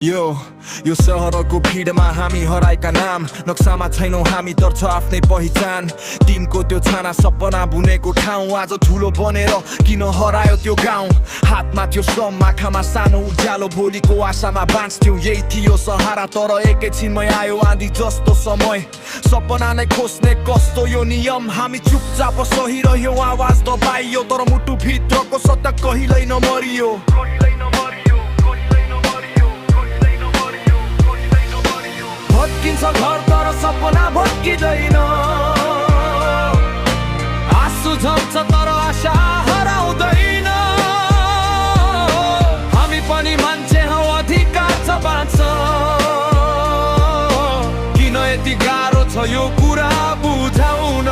यो सहरको भिडमा हामी हराएका नाम नक्सामा छैनौं हामी तर्छ आफ्नै पहिचान दिनको त्यो छाना सपना बुनेको ठाउँ आज ठुलो बनेर किन हरायो त्यो गाउँ हातमा त्यो श्रम आँखामा सानो उज्यालो भोलिको आशामा बाँच्थ्यौं यही थियो सहारा तर एकैछिनमै आयो आँधी जस्तो समय सपना नै खोज्ने कस्तो यो नियम हामी चुपचाप सहिरह्यौं आवाज दबाइयो तर मुटु भित्रको सत्ता कहिल्यै नमरियो भत्किन्छ घर तर सपना भत्किँदैन आँसु झर्छ तर आशा हराउँदैन हामी पनि मान्छे हौ अधिकार छ बाँच्न किन यति गाह्रो छ यो कुरा बुझाउन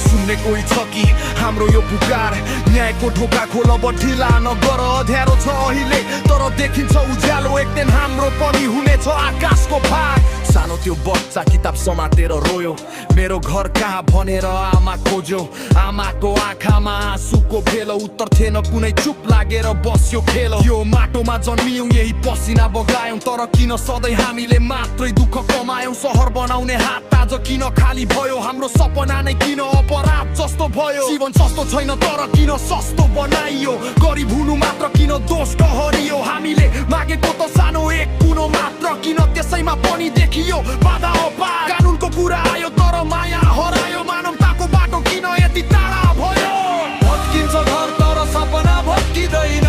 सुन्ने कोही छ कि हाम्रो यो पुकार न्यायको ढोका खोल अब ढिला नगर अँध्यारो छ अहिले तर देखिन्छ उज्यालो एक दिन हाम्रो पनि हुनेछ आकाशको भाग सानो त्यो बच्चा किताब समातेर रोयो मेरो घर कहाँ भनेर आमा खोज्यो आमाको आँखामा आँसुको भेलो उत्तर थिएन कुनै चुप लागेर बस्यो खेल यो माटोमा जन्मियौं यही पसिना बगायौं तर किन सधैँ हामीले मात्रै दुःख कमायौं सहर बनाउने हात आज किन खाली भयो हाम्रो सपना नै किन अपराध जस्तो भयो जीवन सस्तो छैन तर किन सस्तो बनाइयो गरिब हुनु मात्र किन दोष कहरियो हामीले मागेको त सानो एक कुनो मात्र किन त्यसैमा पनि देखियो बाधा अपार कानुनको कुरा आयो तर माया हरायो मानवताको बाटो किन यति टाढा भयो भत्किन्छ घर तर सपना भत्किँदैन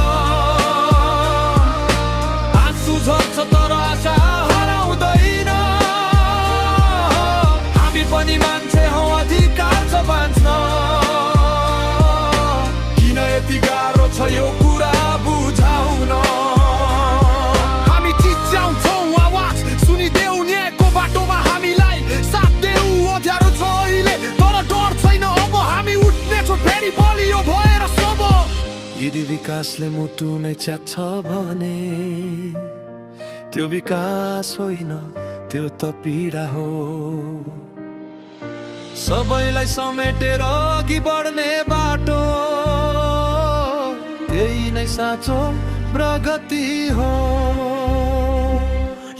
आँसु झर्छ तर आशा हराउँदैन हामी पनि मान्छे हौ अधिकार छ बाँच्न किन यति गाह्रो छ यो कुरा बुझाउन हामी चिच्याउँछौँ आवाज सुनिदेऊ न्यायको बाटोमा हामीलाई साथ देऊ अँध्यारो छ अहिले तर डर छैन अब हामी उठ्नेछौँ फेरि बलियो भएर सब यदि विकासले मुटु नै च्यात्छ भने त्यो विकास होइन त्यो त पीडा हो सबैलाई समेटेर अघि बढ्ने बाटो त्यही नै साँचो प्रगति हो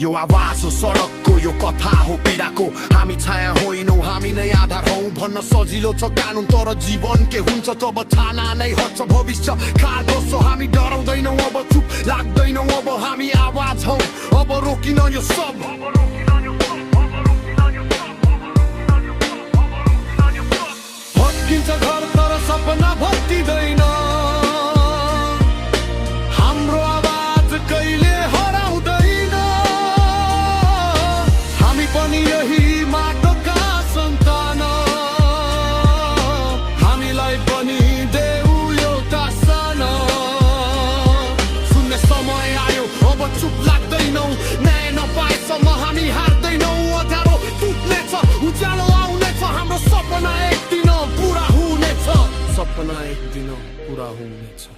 यो आवाज हो सडकको यो कथा हो पीडाको हामी छाया होइनौ हामी नै आधार हौ भन्न सजिलो छ कानुन तर जीवन के हुन्छ तब छाना नै हट्छ भविष्य खाँदो हामी डराउँदैनौ अब चुप लाग्दैनौ अब हामी आवाज हौ अब रोकिन यो सब भत्किन्छ घर तर सपना भत्किँदैन हाम्रो आवाज कहिले हराउँदैन हामी पनि यही माटोका सन्तान हामीलाई पनि देऊ एउटा सान सुन्ने समय आयो अब चुप लाग्दैनौ न्याय नपाएसम्म हामी हार्दैनौ अँध्यारो टुट्नेछ उज्यालो आउनेछ हाम्रो सपना एक दिन पुरा हुनेछ सपना एक दिन पुरा हुनेछ